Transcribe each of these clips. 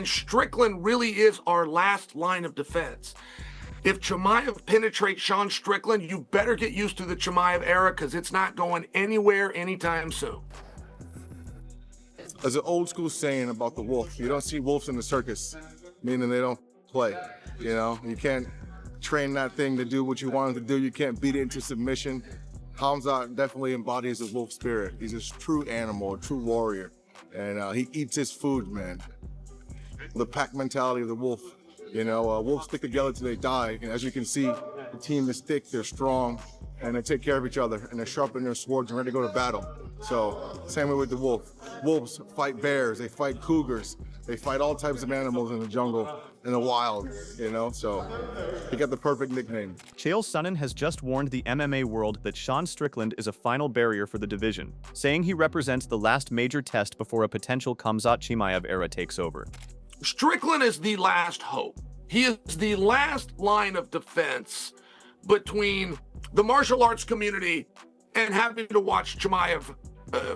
and Strickland really is our last line of defense. If Chimaev penetrates Sean Strickland, you better get used to the Chimaev era because it's not going anywhere anytime soon. There's an old school saying about the wolf. You don't see wolves in the circus, meaning they don't play. You know, you can't train that thing to do what you want it to do. You can't beat it into submission. Khamzat definitely embodies the wolf spirit. He's a true animal, a true warrior. And he eats his food, man. The pack mentality of the wolf. You know, wolves stick together till they die. And as you can see, the team is thick, they're strong, and they take care of each other, and they're sharpening their swords and ready to go to battle. So, same way with the wolf. Wolves fight bears, they fight cougars, they fight all types of animals in the jungle, in the wild, you know? So, he got the perfect nickname. Chael Sonnen has just warned the MMA world that Sean Strickland is a final barrier for the division, saying he represents the last major test before a potential Khamzat Chimaev era takes over. Strickland is the last hope. He is the last line of defense between the martial arts community and having to watch Chimaev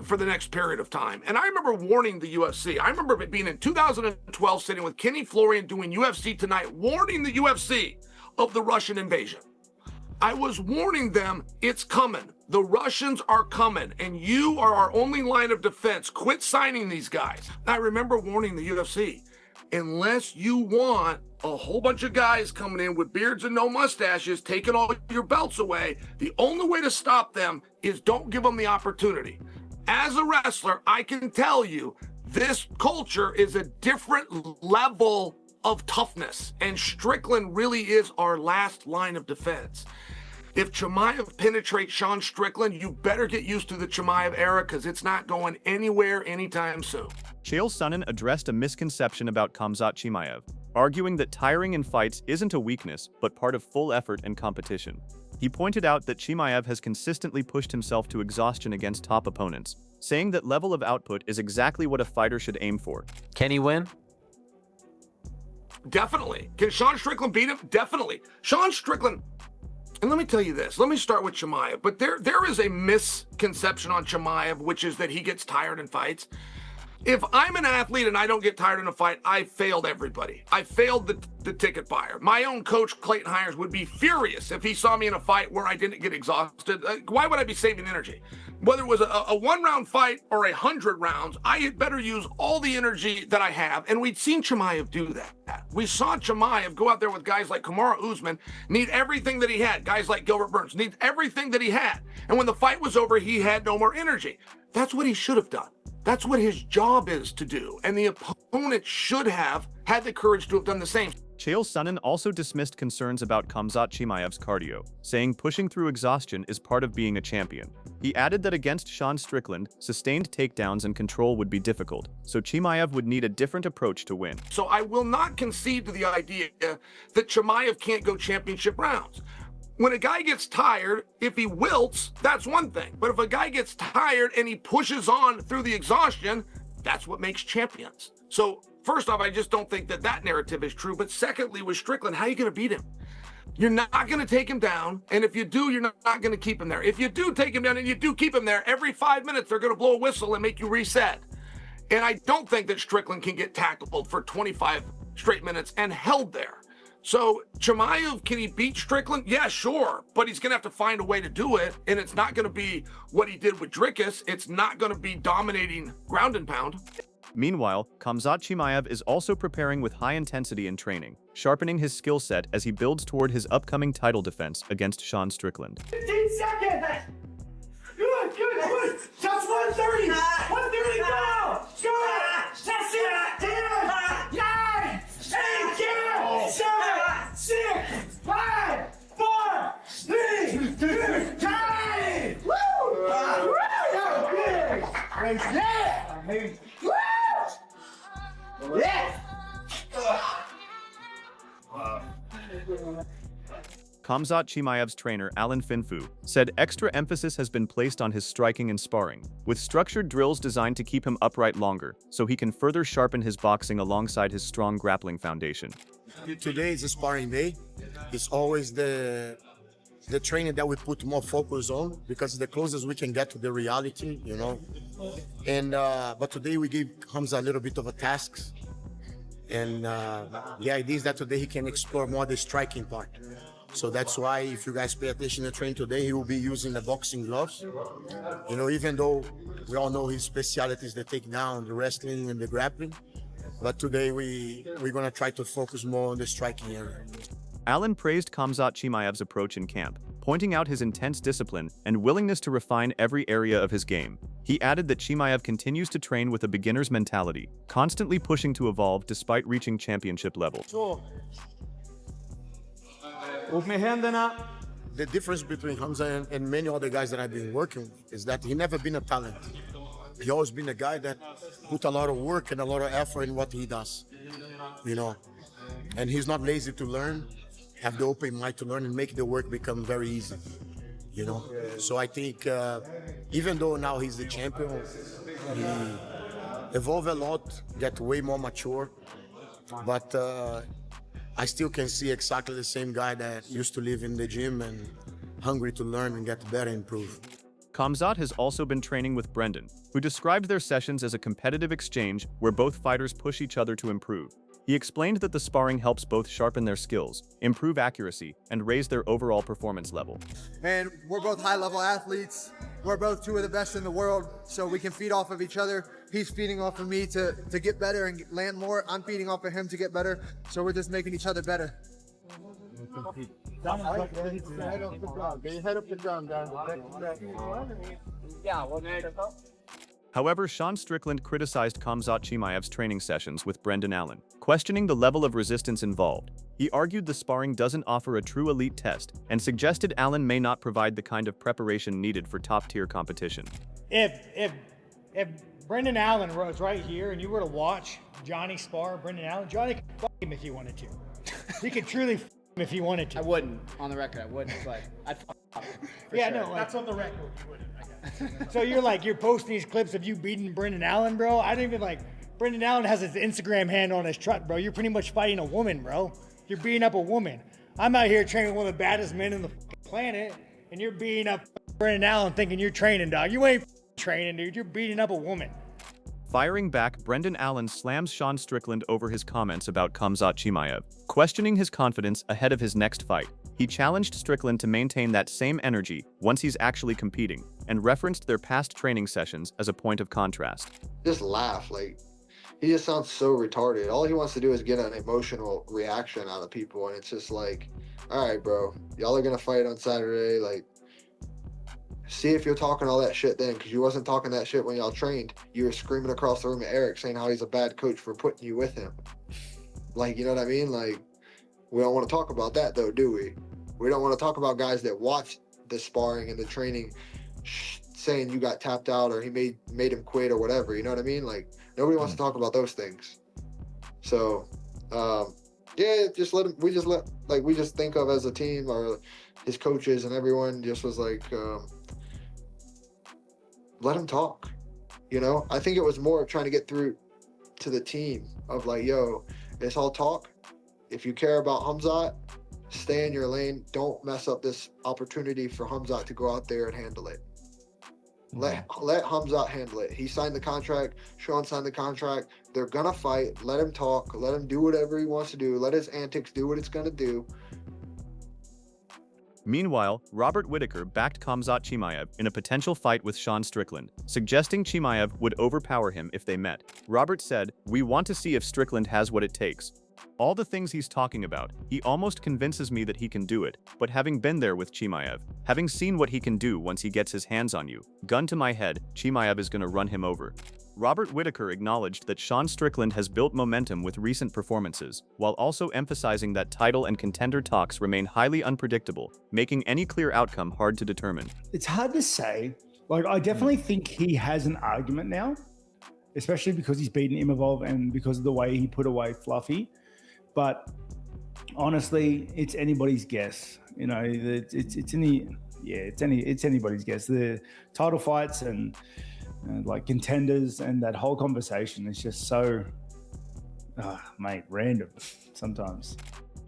for the next period of time. And I remember warning the UFC. I remember it being in 2012, sitting with Kenny Florian doing UFC Tonight, warning the UFC of the Russian invasion. I was warning them, it's coming. The Russians are coming, and you are our only line of defense. Quit signing these guys. I remember warning the UFC, unless you want a whole bunch of guys coming in with beards and no mustaches, taking all your belts away, the only way to stop them is don't give them the opportunity. As a wrestler, I can tell you, this culture is a different level of toughness, and Strickland really is our last line of defense. If Chimaev penetrates Sean Strickland, you better get used to the Chimaev era because it's not going anywhere anytime soon. Chael Sonnen addressed a misconception about Khamzat Chimaev, arguing that tiring in fights isn't a weakness, but part of full effort and competition. He pointed out that Chimaev has consistently pushed himself to exhaustion against top opponents, saying that level of output is exactly what a fighter should aim for. Can he win? Definitely. Can Sean Strickland beat him? Definitely. Sean Strickland, and let me tell you this, let me start with Chimaev, but there is a misconception on Chimaev, which is that he gets tired in fights. If I'm an athlete and I don't get tired in a fight, I failed everybody. I failed the ticket buyer. My own coach, Clayton Hires, would be furious if he saw me in a fight where I didn't get exhausted. Why would I be saving energy? Whether it was a one-round fight or 100 rounds, I had better use all the energy that I have, and we'd seen Chimaev do that. We saw Chimaev go out there with guys like Kamaru Usman, need everything that he had. Guys like Gilbert Burns need everything that he had. And when the fight was over, he had no more energy. That's what he should have done. That's what his job is to do, and the opponent should have had the courage to have done the same. Chael Sonnen also dismissed concerns about Khamzat Chimaev's cardio, saying pushing through exhaustion is part of being a champion. He added that against Sean Strickland, sustained takedowns and control would be difficult, so Chimaev would need a different approach to win. So I will not concede to the idea that Chimaev can't go championship rounds. When a guy gets tired, if he wilts, that's one thing. But if a guy gets tired and he pushes on through the exhaustion, that's what makes champions. So first off, I just don't think that narrative is true. But secondly, with Strickland, how are you going to beat him? You're not going to take him down. And if you do, you're not going to keep him there. If you do take him down and you do keep him there, every 5 minutes, they're going to blow a whistle and make you reset. And I don't think that Strickland can get tackled for 25 straight minutes and held there. So Chimaev, can he beat Strickland? Yeah, sure. But he's going to have to find a way to do it. And it's not going to be what he did with Dricus. It's not going to be dominating ground and pound. Meanwhile, Khamzat Chimaev is also preparing with high intensity in training, sharpening his skill set as he builds toward his upcoming title defense against Sean Strickland. 15 seconds! Good. Just 130! 130 now! Good! That's it! 10! 9! 8! 7! 6! 5! 4! 3! 2! Time! Woo! Yeah! Woo! Yeah! Khamzat Chimaev's trainer Alan Finfu said extra emphasis has been placed on his striking and sparring, with structured drills designed to keep him upright longer, so he can further sharpen his boxing alongside his strong grappling foundation. Today is a sparring day. It's always the training that we put more focus on because it's the closest we can get to the reality, you know. And but today we gave Khamzat a little bit of a task, And the idea is that today he can explore more the striking part. So that's why, if you guys pay attention to train today, he will be using the boxing gloves. You know, even though we all know his specialty is the takedown, the wrestling, and the grappling. But today we're gonna try to focus more on the striking area. Allen praised Khamzat Chimaev's approach in camp, pointing out his intense discipline and willingness to refine every area of his game. He added that Chimaev continues to train with a beginner's mentality, constantly pushing to evolve despite reaching championship level. The difference between Khamzat and many other guys that I've been working with is that he never been a talent. He always been a guy that put a lot of work and a lot of effort in what he does, you know. And he's not lazy to learn, have the open mind to learn and make the work become very easy, you know. So I think even though now he's the champion, he evolved a lot, get way more mature, but I still can see exactly the same guy that used to live in the gym and hungry to learn and get better and improve. Khamzat has also been training with Brendan, who described their sessions as a competitive exchange where both fighters push each other to improve. He explained that the sparring helps both sharpen their skills, improve accuracy, and raise their overall performance level. And we're both high-level athletes. We're both two of the best in the world, so we can feed off of each other. He's feeding off of me to get better and land more. I'm feeding off of him to get better, so we're just making each other better. However, Sean Strickland criticized Khamzat Chimaev's training sessions with Brendan Allen, questioning the level of resistance involved. He argued the sparring doesn't offer a true elite test and suggested Allen may not provide the kind of preparation needed for top-tier competition. If Brendan Allen was right here and you were to watch Johnny spar Brendan Allen, Johnny could fuck him if he wanted to. He could truly fuck him if he wanted to. I wouldn't, on the record, I wouldn't, but I'd fuck him. Yeah, sure. no, that's on the record. You wouldn't, I guess. So you're posting these clips of you beating Brendan Allen, bro. I didn't even Brendan Allen has his Instagram handle on his truck, bro. You're pretty much fighting a woman, bro. You're beating up a woman. I'm out here training one of the baddest men on the planet, and you're beating up Brendan Allen thinking you're training, dog. You ain't training, dude. You're beating up a woman. Firing back, Brendan Allen slams Sean Strickland over his comments about Khamzat Chimaev, questioning his confidence ahead of his next fight. He challenged Strickland to maintain that same energy once he's actually competing, and referenced their past training sessions as a point of contrast. Just laugh, he just sounds so retarded. All he wants to do is get an emotional reaction out of people, and it's just all right, bro, y'all are gonna fight on Saturday, see if you're talking all that shit then, because you wasn't talking that shit when y'all trained. You were screaming across the room at Eric saying how he's a bad coach for putting you with him. You know what I mean? We don't want to talk about that though, do we? We don't want to talk about guys that watch the sparring and the training saying you got tapped out or he made him quit or whatever, you know what I mean? Nobody wants to talk about those things. So, yeah, we just think of as a team, or his coaches and everyone just was let him talk, you know? I think it was more of trying to get through to the team of yo, it's all talk. If you care about Khamzat, stay in your lane. Don't mess up this opportunity for Khamzat to go out there and handle it. Let Khamzat handle it. He signed the contract. Sean signed the contract. They're gonna fight. Let him talk. Let him do whatever he wants to do. Let his antics do what it's gonna do. Meanwhile, Robert Whittaker backed Khamzat Chimaev in a potential fight with Sean Strickland, suggesting Chimaev would overpower him if they met. Robert said, "We want to see if Strickland has what it takes. All the things he's talking about, he almost convinces me that he can do it, but having been there with Chimaev, having seen what he can do once he gets his hands on you, gun to my head, Chimaev is gonna run him over." Robert Whittaker acknowledged that Sean Strickland has built momentum with recent performances, while also emphasizing that title and contender talks remain highly unpredictable, making any clear outcome hard to determine. It's hard to say. I definitely think he has an argument now, especially because he's beaten Imavov and because of the way he put away Fluffy. But honestly, it's anybody's guess. You know, it's anybody's guess. The title fights and contenders and that whole conversation is just so, random sometimes.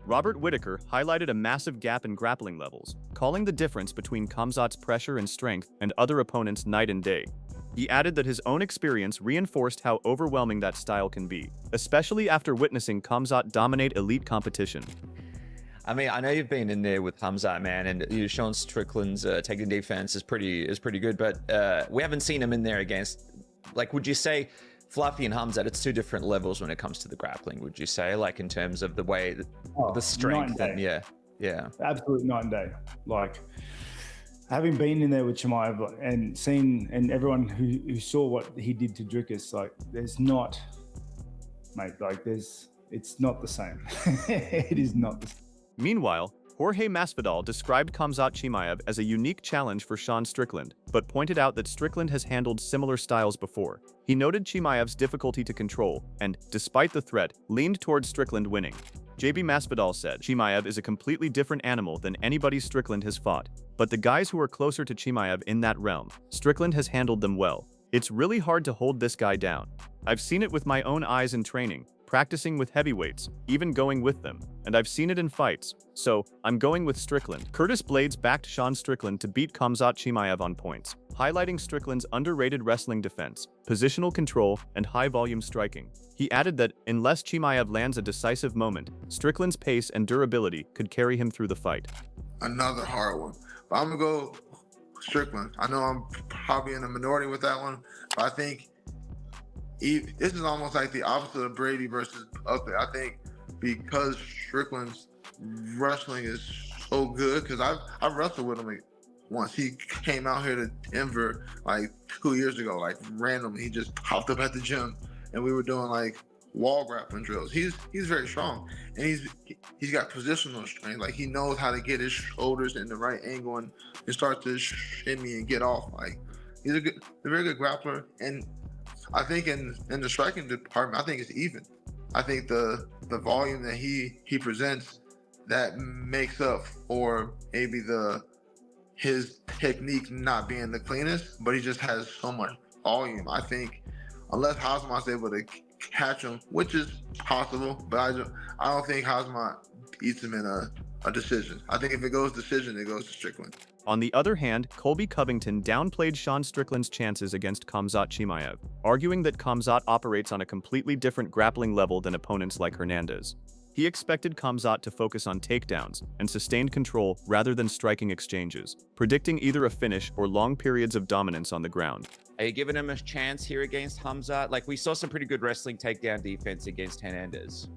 Robert Whittaker highlighted a massive gap in grappling levels, calling the difference between Khamzat's pressure and strength and other opponents night and day. He added that his own experience reinforced how overwhelming that style can be, especially after witnessing Khamzat dominate elite competition. I mean, I know you've been in there with Khamzat, man, and Sean Strickland's taking defense is pretty good, but we haven't seen him in there against. Like, would you say Fluffy and Khamzat, it's two different levels when it comes to the grappling? Would you say, like, in terms of the way, the strength, and yeah, absolute night and day. Like, having been in there with Chimaev and seen, and everyone who saw what he did to Dricus, like, there's not, mate, like, it's not the same. It is not the same. Meanwhile, Jorge Masvidal described Khamzat Chimaev as a unique challenge for Sean Strickland, but pointed out that Strickland has handled similar styles before. He noted Chimaev's difficulty to control, and, despite the threat, leaned towards Strickland winning. JB Masvidal said Chimaev is a completely different animal than anybody Strickland has fought, but the guys who are closer to Chimaev in that realm, Strickland has handled them well. It's really hard to hold this guy down. I've seen it with my own eyes in training, practicing with heavyweights, even going with them, and I've seen it in fights, so I'm going with Strickland. Curtis Blades backed Sean Strickland to beat Khamzat Chimaev on points, highlighting Strickland's underrated wrestling defense, positional control, and high-volume striking. He added that, unless Chimaev lands a decisive moment, Strickland's pace and durability could carry him through the fight. Another hard one, but I'm gonna go Strickland. I know I'm probably in a minority with that one, but I think this is almost like the opposite of Brady versus Buckley. I think because Strickland's wrestling is so good, because I've wrestled with him once. He came out here to Denver like 2 years ago, like randomly. He just popped up at the gym, and we were doing like wall grappling drills. He's very strong, and he's got positional strength. Like, he knows how to get his shoulders in the right angle and start to shimmy and get off. Like, he's a very good grappler, and I think in the striking department, I think it's even. I think the volume that he presents, that makes up for maybe his technique not being the cleanest, but he just has so much volume. I think unless Khamzat's able to catch him, which is possible, but I don't think Khamzat beats him in a decision. I think if it goes decision, it goes to Strickland. On the other hand, Colby Covington downplayed Sean Strickland's chances against Khamzat Chimaev, arguing that Khamzat operates on a completely different grappling level than opponents like Hernandez. He expected Khamzat to focus on takedowns and sustained control rather than striking exchanges, predicting either a finish or long periods of dominance on the ground. Are you giving him a chance here against Khamzat? Like, we saw some pretty good wrestling takedown defense against Hernandez.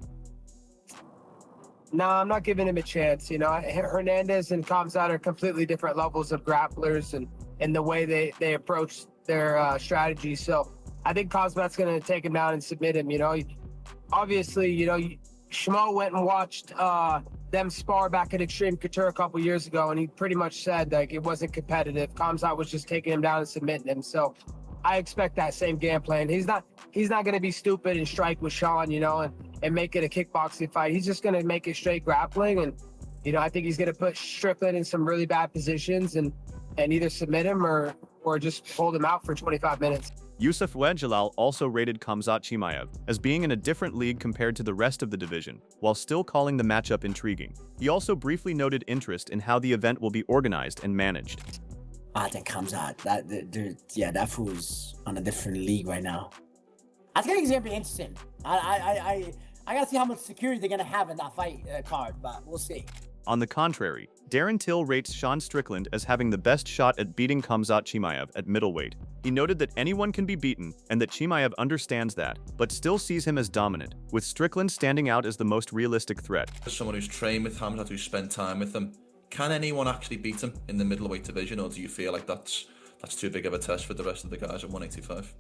No, I'm not giving him a chance. You know, Hernandez and Khamzat are completely different levels of grapplers and the way they approach their strategy. So I think Khamzat's going to take him down and submit him. You know, obviously, you know, Schmo went and watched them spar back at Extreme Couture a couple years ago, and he pretty much said like it wasn't competitive. Khamzat was just taking him down and submitting him. So I expect that same game plan. He's not going to be stupid and strike with Sean, you know, and make it a kickboxing fight. He's just going to make it straight grappling. And, you know, I think he's going to put Strickland in some really bad positions and either submit him or just hold him out for 25 minutes. Yusuf Jalal also rated Khamzat Chimaev as being in a different league compared to the rest of the division, while still calling the matchup intriguing. He also briefly noted interest in how the event will be organized and managed. I think Khamzat, that fool's on a different league right now. I think it's gonna be interesting. I gotta see how much security they're gonna have in that fight card, but we'll see. On the contrary, Darren Till rates Sean Strickland as having the best shot at beating Khamzat Chimaev at middleweight. He noted that anyone can be beaten and that Chimaev understands that, but still sees him as dominant, with Strickland standing out as the most realistic threat. As someone who's trained with Khamzat, who's spent time with him, can anyone actually beat him in the middleweight division, or do you feel like that's too big of a test for the rest of the guys at 185?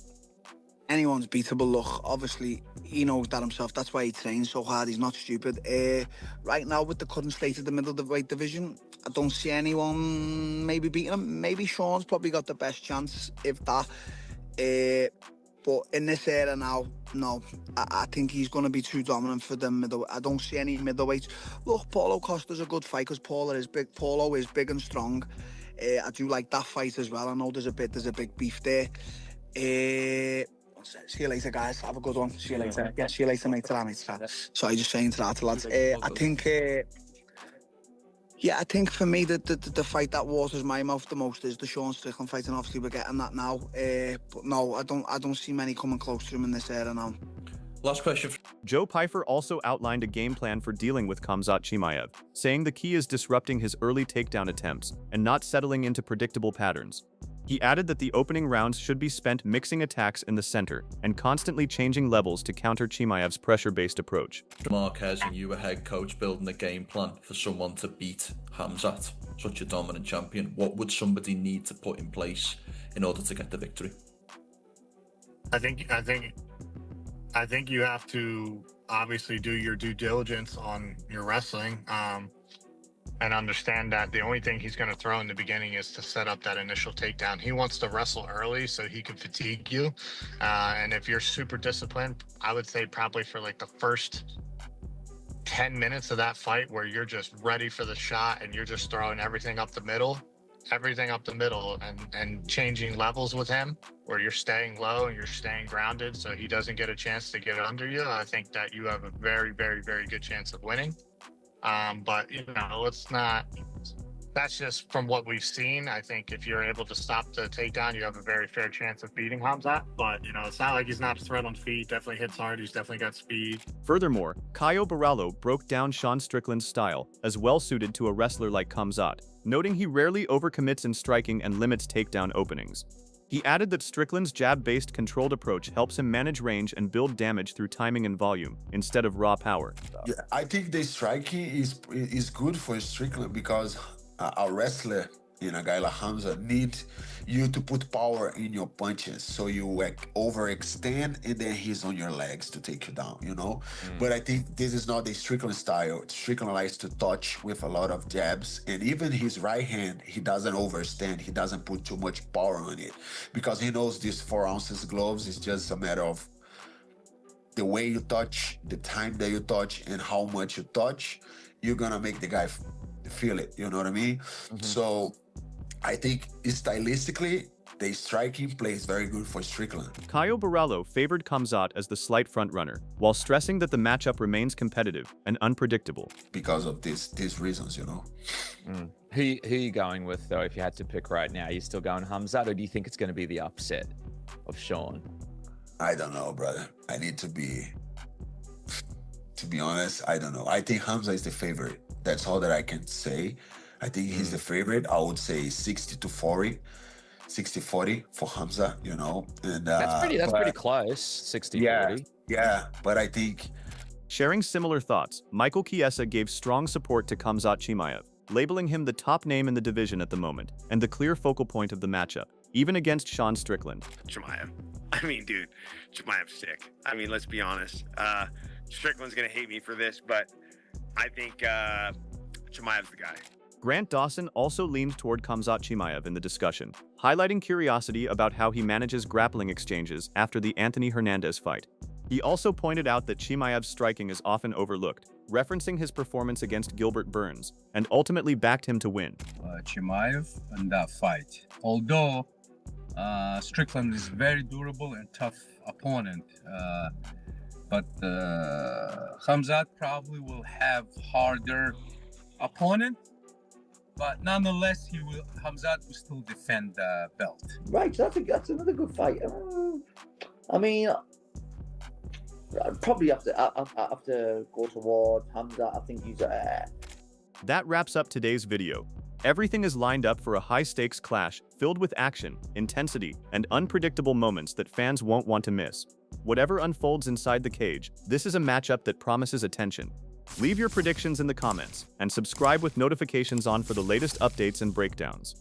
Anyone's beatable. Look, obviously he knows that himself. That's why he trains so hard. He's not stupid. Right now, with the current state of the middleweight division, I don't see anyone maybe beating him. Maybe Sean's probably got the best chance, if that. But in this era now, no, I think he's going to be too dominant for them. I don't see any middleweights. Look, Paulo Costa's a good fight because Paulo is big and strong. I do like that fight as well. I know there's a big beef there. See you later, guys. Have a good one. See you later. Yeah, see you later, mate. Sorry, just saying to that, lads. I think Yeah, I think for me, the fight that waters my mouth the most is the Sean Strickland fight, and obviously we're getting that now. But no, I don't see many coming close to him in this era now. Last question. Joe Pyfer also outlined a game plan for dealing with Khamzat Chimaev, saying the key is disrupting his early takedown attempts and not settling into predictable patterns. He added that the opening rounds should be spent mixing attacks in the center and constantly changing levels to counter Chimaev's pressure-based approach. Marquez and you were head coach building a game plan for someone to beat Khamzat, such a dominant champion. What would somebody need to put in place in order to get the victory? I think you have to obviously do your due diligence on your wrestling, and understand that the only thing he's going to throw in the beginning is to set up that initial takedown. He wants to wrestle early so he can fatigue you. And if you're super disciplined, I would say probably for like the first 10 minutes of that fight where you're just ready for the shot and you're just throwing everything up the middle and changing levels with him, where you're staying low and you're staying grounded so he doesn't get a chance to get under you. I think that you have a very, very, very good chance of winning. But, you know, that's just from what we've seen. I think if you're able to stop the takedown, you have a very fair chance of beating Khamzat. But, you know, it's not like he's not a threat on feet. Definitely hits hard. He's definitely got speed. Furthermore, Caio Borralho broke down Sean Strickland's style as well suited to a wrestler like Khamzat, noting he rarely overcommits in striking and limits takedown openings. He added that Strickland's jab-based controlled approach helps him manage range and build damage through timing and volume, instead of raw power. Yeah, I think the striking is good for Strickland because a wrestler, you know, a guy like Khamzat, need you to put power in your punches, so you overextend and then he's on your legs to take you down, you know. But I think this is not the Strickland style. Strickland likes to touch with a lot of jabs, and even his right hand, he doesn't overstand. He doesn't put too much power on it because he knows these 4 ounces gloves is just a matter of the way you touch, the time that you touch, and how much you touch. You're gonna make the guy feel it, you know what I mean? So I think stylistically, the striking plays very good for Strickland. Caio Borralho favored Khamzat as the slight frontrunner, while stressing that the matchup remains competitive and unpredictable. Because of these reasons, you know. Who are you going with, though, if you had to pick right now? Are you still going Khamzat, or do you think it's going to be the upset of Sean? I don't know, brother. I need to be honest, I don't know. I think Khamzat is the favorite. That's all that I can say. I think he's the favorite. I would say 60-40 for Khamzat, you know. And that's pretty close, 60-40. Yeah, but I think... Sharing similar thoughts, Michael Chiesa gave strong support to Khamzat Chimaev, labeling him the top name in the division at the moment and the clear focal point of the matchup, even against Sean Strickland. Chimaev. I mean, dude, Chimaev's sick. I mean, let's be honest. Strickland's going to hate me for this, but I think Chimaev's the guy. Grant Dawson also leaned toward Khamzat Chimaev in the discussion, highlighting curiosity about how he manages grappling exchanges after the Anthony Hernandez fight. He also pointed out that Chimaev's striking is often overlooked, referencing his performance against Gilbert Burns, and ultimately backed him to win. Chimaev in that fight. Although Strickland is very durable and tough opponent, but Khamzat probably will have harder opponent. But nonetheless, Khamzat will still defend the belt. Right, so that's another good fight. I mean, I'd probably have to go toward Khamzat. I think he's... That wraps up today's video. Everything is lined up for a high-stakes clash filled with action, intensity, and unpredictable moments that fans won't want to miss. Whatever unfolds inside the cage, this is a matchup that promises attention. Leave your predictions in the comments, and subscribe with notifications on for the latest updates and breakdowns.